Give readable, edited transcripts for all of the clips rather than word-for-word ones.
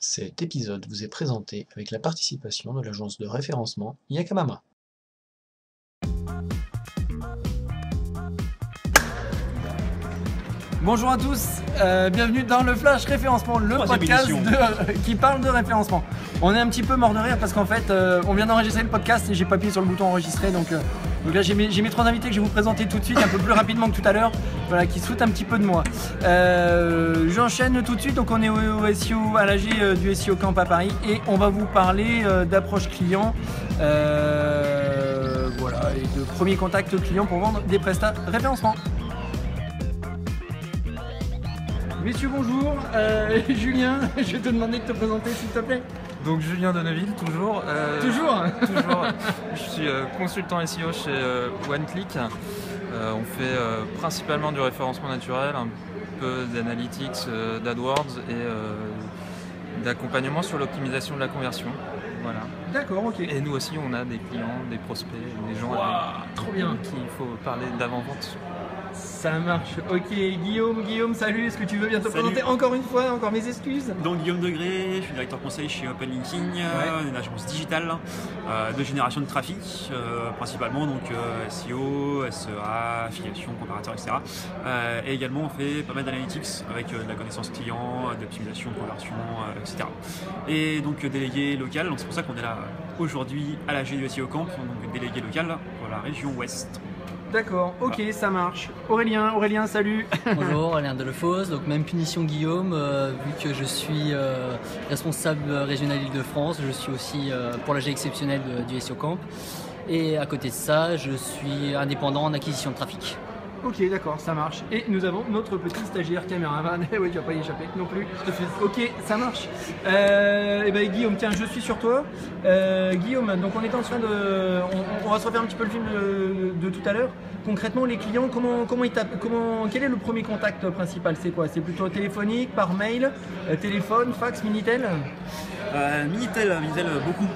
Cet épisode vous est présenté avec la participation de l'agence de référencement Yakamama. Bonjour à tous, bienvenue dans le Flash Référencement, le podcast qui parle de référencement. On est un petit peu mort de rire parce qu'en fait, on vient d'enregistrer le podcast et j'ai pas appuyé sur le bouton enregistrer. Donc là, j'ai mes trois invités que je vais vous présenter tout de suite, un peu plus rapidement que tout à l'heure, voilà, qui se foutent un petit peu de moi. J'enchaîne tout de suite, donc on est au SEO, à l'AG du SEO Camp à Paris et on va vous parler d'approche client, voilà, et de premier contact client pour vendre des prestats référencement. Messieurs, bonjour. Julien, je vais te demander de te présenter s'il te plaît. Donc Julien Deneville, toujours. Toujours. Je suis consultant SEO chez OneClick. On fait principalement du référencement naturel, un peu d'analytics, d'AdWords et d'accompagnement sur l'optimisation de la conversion. Voilà. D'accord, ok. Et nous aussi, on a des clients, des prospects, des gens trop bien. Qu'il faut parler d'avant-vente. Ça marche. Ok, Guillaume, salut. Est-ce que tu veux bien te présenter encore une fois, encore mes excuses? Donc Guillaume Degré, je suis directeur conseil chez OpenLinking, une agence digitale de génération de trafic, principalement donc SEO, SEA, affiliation, comparateur, etc. Et également on fait pas mal d'analytics avec de la connaissance client, d'optimisation de conversion, etc. Et donc délégué local, donc c'est pour ça qu'on est là aujourd'hui à l'AG du SEO Camp, donc délégué local pour la région ouest. D'accord, ok, ça marche. Aurélien, salut. Bonjour, Aurélien Delefausse, donc même punition Guillaume, vu que je suis responsable régional Île-de-France, je suis aussi pour l'AG exceptionnel du SEO Camp. Et à côté de ça, je suis indépendant en acquisition de trafic. Ok, d'accord, ça marche. Et nous avons notre petit stagiaire caméraman. Oui, tu vas pas y échapper non plus. Ok, ça marche. Et ben Guillaume, tiens, je suis sur toi. Guillaume, donc on est en train de, on va se refaire un petit peu le film de tout à l'heure. Concrètement, les clients, quel est le premier contact principal? C'est quoi? C'est plutôt téléphonique, par mail, téléphone, fax, Minitel? Minitel beaucoup.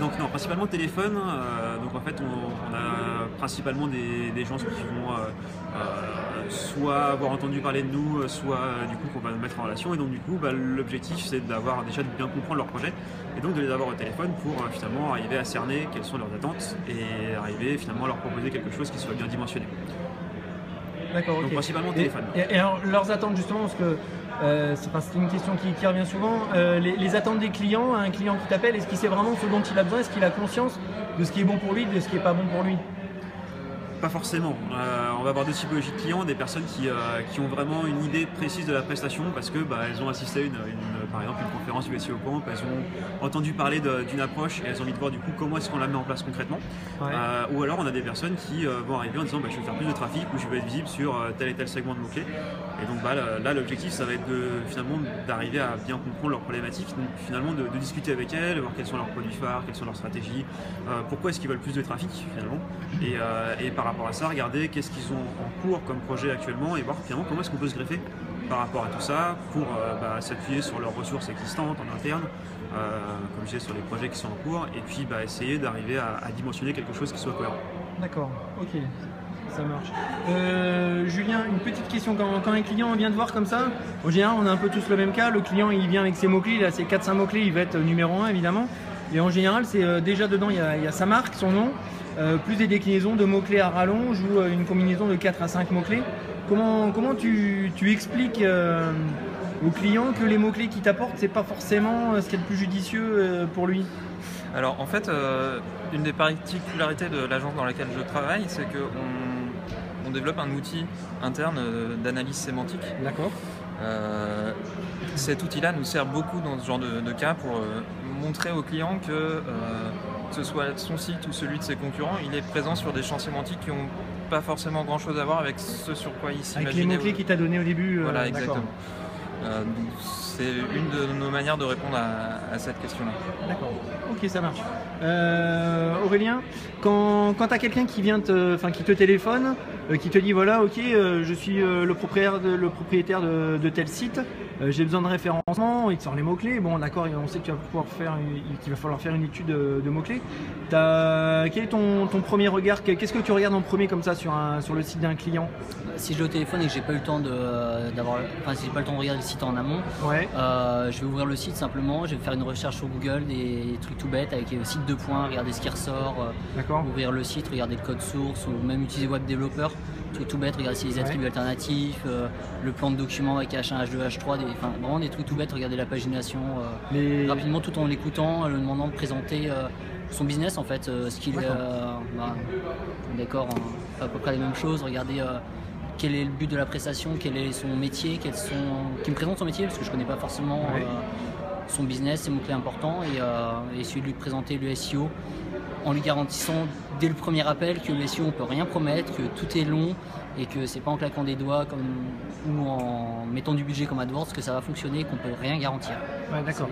Donc non, principalement téléphone. Donc en fait, on a principalement des gens qui vont soit avoir entendu parler de nous, soit du coup qu'on va nous mettre en relation. Et donc du coup, l'objectif c'est d'avoir déjà de bien comprendre leur projet et donc de les avoir au téléphone pour finalement arriver à cerner quelles sont leurs attentes et arriver finalement à leur proposer quelque chose qui soit bien dimensionné. D'accord, ok. Donc principalement téléphone. Et alors leurs attentes justement, parce que c'est une question qui revient souvent, les attentes des clients, un client qui t'appelle, est-ce qu'il sait vraiment ce dont il a besoin? Est-ce qu'il a conscience de ce qui est bon pour lui, de ce qui n'est pas bon pour lui? Pas forcément. On va avoir deux typologies de clients, des personnes qui ont vraiment une idée précise de la prestation parce que elles ont assisté à par exemple une conférence du SEO Camp, elles ont entendu parler d'une approche et elles ont envie de voir du coup comment est-ce qu'on la met en place concrètement. Ouais. Ou alors on a des personnes qui vont arriver en disant je vais faire plus de trafic ou je vais être visible sur tel et tel segment de mots-clés. Et donc là l'objectif ça va être finalement d'arriver à bien comprendre leurs problématiques, donc finalement de discuter avec elles, de voir quels sont leurs produits phares, quelles sont leurs stratégies, pourquoi est-ce qu'ils veulent plus de trafic finalement. Et par rapport à ça, regarder qu'est-ce qu'ils ont en cours comme projet actuellement et voir finalement comment est-ce qu'on peut se greffer par rapport à tout ça pour s'appuyer sur leurs ressources existantes en interne, comme je disais sur les projets qui sont en cours, et puis essayer d'arriver à dimensionner quelque chose qui soit cohérent. D'accord, ok, ça marche. Julien, une petite question, quand un client vient te voir comme ça, au général on a un peu tous le même cas, le client il vient avec ses mots-clés, il a ses 4-5 mots-clés, il va être numéro 1 évidemment, et en général c'est déjà dedans il y a sa marque, son nom, plus des déclinaisons de mots-clés à rallonge ou une combinaison de 4 à 5 mots-clés. Comment tu expliques au client que les mots-clés qu'il t'apporte, c'est pas forcément ce qui est le plus judicieux pour lui? Alors en fait, une des particularités de l'agence dans laquelle je travaille, c'est qu'on développe un outil interne d'analyse sémantique. D'accord. Cet outil-là nous sert beaucoup dans ce genre de cas pour montrer au client que ce soit son site ou celui de ses concurrents, il est présent sur des champs sémantiques qui n'ont pas forcément grand chose à voir avec ce sur quoi il s'imaginait. Avec les mots-clés qu'il t'a donné au début. Voilà, exactement. C'est une de nos manières de répondre à cette question-là. D'accord, ok, ça marche. Aurélien, quand tu as quelqu'un qui te téléphone, qui te dit voilà, ok, je suis le propriétaire de tel site, j'ai besoin de référencement, il te sort les mots-clés, bon d'accord, on sait que qu'il va falloir faire une étude de mots-clés. Quel est ton premier regard? Qu'est-ce que tu regardes en premier comme ça sur le site d'un client? Si je l'ai au téléphone et que j'ai pas eu le temps si j'ai pas le temps de regarder le site en amont. Ouais. Je vais ouvrir le site simplement, je vais faire une recherche sur Google, des trucs tout bêtes avec le site de points, regarder ce qui ressort, D'accord. ouvrir le site, regarder le code source ou même utiliser Web Developer, trucs tout bêtes, regarder si les attributs alternatifs, le plan de document avec H1, H2, H3, vraiment des trucs tout bêtes, regarder la pagination rapidement tout en l'écoutant, le demandant de présenter son business en fait, ce qu'il est, d'accord, à peu près les mêmes choses, regarder quel est le but de la prestation, quel est son métier, qu'il me présente son métier parce que je connais pas forcément son business, ses mots-clés importants et essayer de lui présenter le SEO en lui garantissant dès le premier appel que le SEO on peut rien promettre, que tout est long et que c'est pas en claquant des doigts ou en mettant du budget comme AdWords que ça va fonctionner, qu'on peut rien garantir. Ouais, d'accord.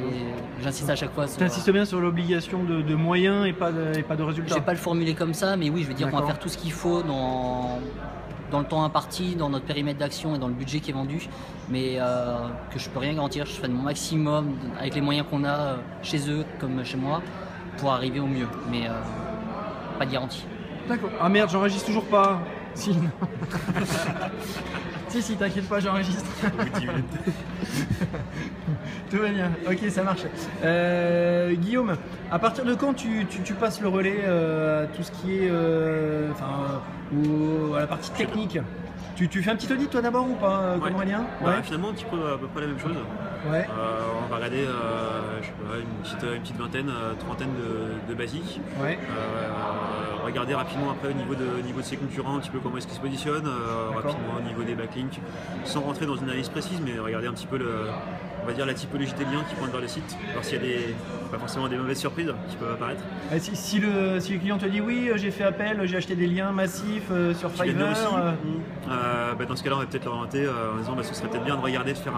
J'insiste à chaque fois. Tu insistes bien sur l'obligation de moyens et pas de résultats. Je vais pas le formuler comme ça, mais oui, je vais dire qu'on va D'accord. faire tout ce qu'il faut dans le temps imparti, dans notre périmètre d'action et dans le budget qui est vendu, mais que je peux rien garantir. Je ferai de mon maximum avec les moyens qu'on a chez eux comme chez moi pour arriver au mieux, mais pas de garantie. D'accord. Ah merde, j'enregistre toujours pas. Si. si, t'inquiète pas, j'enregistre. Tout va bien. Ok, ça marche. Guillaume, à partir de quand tu passes le relais à tout ce qui est, ou à la partie technique? Tu fais un petit audit toi d'abord ou pas, comme Aurélien? Finalement, un petit peu à peu près la même chose. Ouais. On va regarder je sais pas, une petite vingtaine, trentaine de basiques. Ouais. Regarder rapidement après au niveau de ses concurrents, un petit peu comment est-ce qu'ils se positionnent, rapidement au niveau des backlinks, sans rentrer dans une analyse précise, mais regarder un petit peu on va dire la typologie des liens qui pointent vers le site, voir s'il y a pas forcément des mauvaises surprises qui peuvent apparaître. Si le client te dit oui, j'ai fait appel, j'ai acheté des liens massifs sur Fiverr. Dans ce cas-là, on va peut-être l'orienter en disant ce serait peut-être bien de regarder, de faire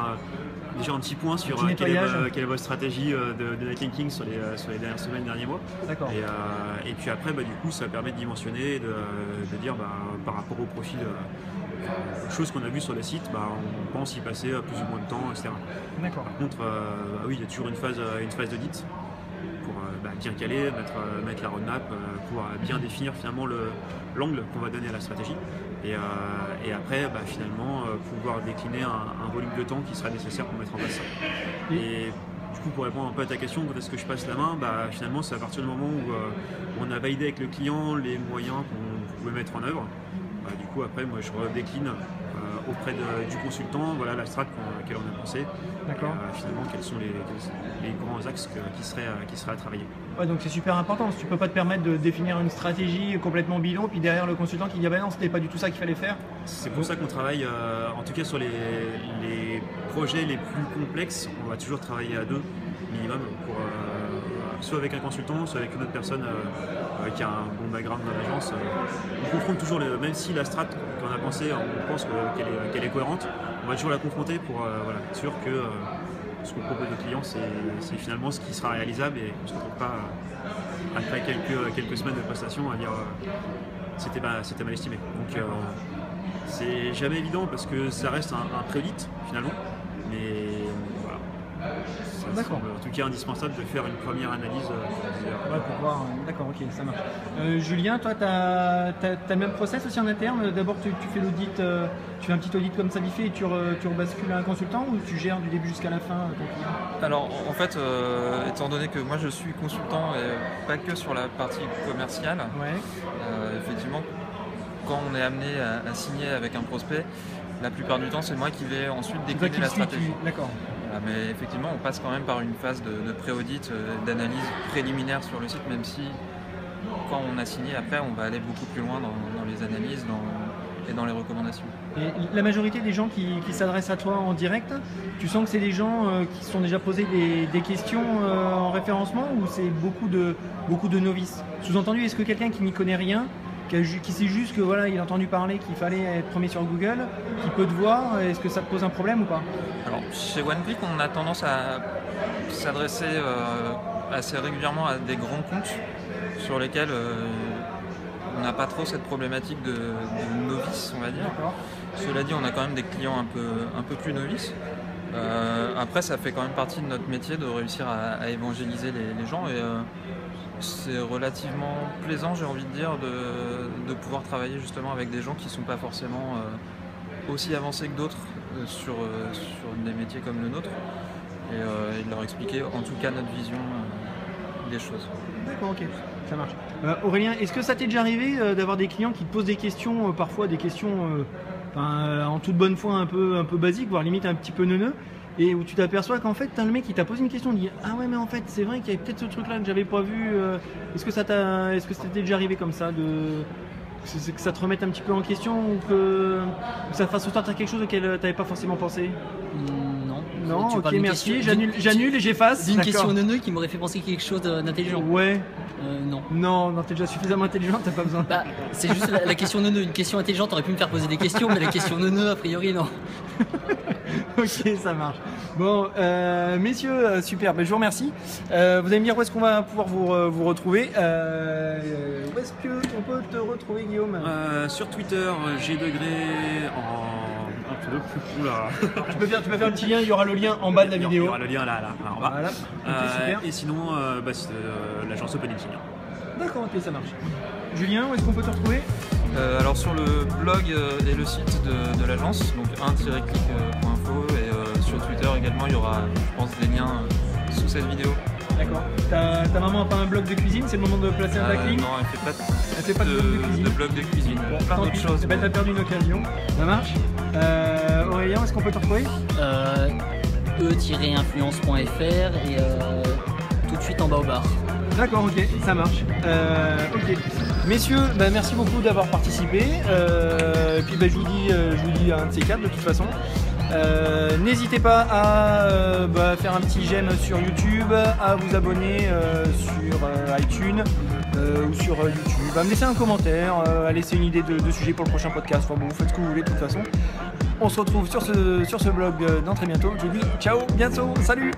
déjà un petit point sur quelle est votre stratégie de netlinking sur les dernières semaines, derniers mois. D'accord. Et puis après, du coup, ça permet de dimensionner, de dire par rapport au profil, choses qu'on a vues sur le site, on pense y passer plus ou moins de temps, etc. D'accord. Par contre, oui, il y a toujours une phase d'audit pour bien caler, mettre la roadmap, pour bien définir finalement l'angle qu'on va donner à la stratégie. Et après, finalement, pouvoir décliner un volume de temps qui sera nécessaire pour mettre en place ça. Et du coup, pour répondre un peu à ta question, quand est-ce que je passe la main, finalement, c'est à partir du moment où on a validé avec le client les moyens qu'on pouvait mettre en œuvre. Du coup, après, moi, je redécline auprès du consultant, voilà la strat à laquelle on a pensé. D'accord. Finalement, quels sont les grands axes qui seraient à travailler. Ouais, donc c'est super important. Tu peux pas te permettre de définir une stratégie complètement bidon, puis derrière le consultant qui dit non, c'était pas du tout ça qu'il fallait faire. C'est pour ça qu'on travaille, en tout cas sur les projets les plus complexes, on va toujours travailler à deux minimum, soit avec un consultant, soit avec une autre personne qui a un bon background dans l'agence. On confronte toujours, même si la strat qu'on a pensé, on pense qu'elle est cohérente, on va toujours la confronter pour être sûr que ce qu'on propose aux clients, c'est finalement ce qui sera réalisable et qu'on ne se retrouve pas après quelques semaines de prestation à dire c'était mal estimé. Donc c'est jamais évident parce que ça reste un pré-audit finalement, mais voilà. D'accord. En tout cas indispensable de faire une première analyse. Pour voir. D'accord, ok, ça marche. Julien, toi, tu as le même process aussi en interne. D'abord, tu fais l'audit, tu fais un petit audit comme ça vite fait et tu rebascules à un consultant ou tu gères du début jusqu'à la fin ton client? Alors en fait, étant donné que moi je suis consultant et pas que sur la partie commerciale, effectivement, quand on est amené à signer avec un prospect, la plupart du temps c'est moi qui vais ensuite décliner la stratégie. D'accord. Mais effectivement, on passe quand même par une phase de pré-audit, d'analyse préliminaire sur le site, même si quand on a signé, après, on va aller beaucoup plus loin dans les analyses et dans les recommandations. Et la majorité des gens qui s'adressent à toi en direct, tu sens que c'est des gens qui se sont déjà posé des questions en référencement ou c'est beaucoup de novices? Sous-entendu, est-ce que quelqu'un qui n'y connaît rien, qui sait juste que voilà, il a entendu parler qu'il fallait être premier sur Google, qui peut te voir, est-ce que ça te pose un problème ou pas? Alors, chez OneClick, on a tendance à s'adresser assez régulièrement à des grands comptes sur lesquels on n'a pas trop cette problématique de novice, on va dire. Cela dit, on a quand même des clients un peu plus novices. Après, ça fait quand même partie de notre métier de réussir à évangéliser les gens et c'est relativement plaisant, j'ai envie de dire, de pouvoir travailler justement avec des gens qui ne sont pas forcément aussi avancés que d'autres sur des métiers comme le nôtre et de leur expliquer en tout cas notre vision des choses. D'accord, ok, ça marche. Aurélien, est-ce que ça t'est déjà arrivé d'avoir des clients qui te posent des questions, parfois des questions en toute bonne foi un peu basiques, voire limite un petit peu neuneux, et où tu t'aperçois qu'en fait le mec qui t'a posé une question, il dit ah ouais mais en fait c'est vrai qu'il y avait peut-être ce truc là que j'avais pas vu, est-ce que ça t'est déjà arrivé comme ça que ça te remette un petit peu en question ou que ça te fasse ressortir quelque chose auquel t'avais pas forcément pensé? Non, Tu ok, parles d'une merci, question- j'annule et j'efface. D'une D'accord. question neuneux qui m'aurait fait penser quelque chose d'intelligent. Ouais. Non. Non, t'es déjà suffisamment intelligent, t'as pas besoin. Bah, c'est juste la question neuneux. Une question intelligente, t'aurais pu me faire poser des questions, mais la question neuneux, a priori, non. Ok, ça marche. Bon, messieurs, super, je vous remercie. Vous allez me dire où est-ce qu'on va pouvoir vous retrouver. Où est-ce qu'on peut te retrouver, Guillaume? Sur Twitter, G-Degré un peu. Oula. Tu peux faire un petit lien, il y aura le lien en bas de la Il vidéo. y aura le lien là en bas. Voilà, ok, super. Et sinon, c'est l'agence Open Editing. D'accord, ok, ça marche. Julien, où est-ce qu'on peut te retrouver? Alors sur le blog et le site de l'agence, donc 1-click.info et sur Twitter également il y aura je pense des liens sous cette vidéo. D'accord. Ta maman a pas un blog de cuisine, c'est le moment de placer un backlink? Non, elle fait pas de blog de cuisine. de blog de cuisine. Plein Tant d'autres pis. choses. Eh ben, t'as perdu une occasion. Ça marche. Aurélien, où est-ce qu'on peut te retrouver? e-influence.fr et tout de suite en bas au bar. D'accord, ok, ça marche. Ok. Messieurs, merci beaucoup d'avoir participé. Et puis je vous dis un de ces quatre de toute façon. N'hésitez pas à faire un petit j'aime sur YouTube, à vous abonner sur iTunes ou sur YouTube, à me laisser un commentaire, à laisser une idée de sujet pour le prochain podcast. Enfin bon, vous faites ce que vous voulez de toute façon. On se retrouve sur ce blog dans très bientôt. Je vous dis ciao, bientôt, salut!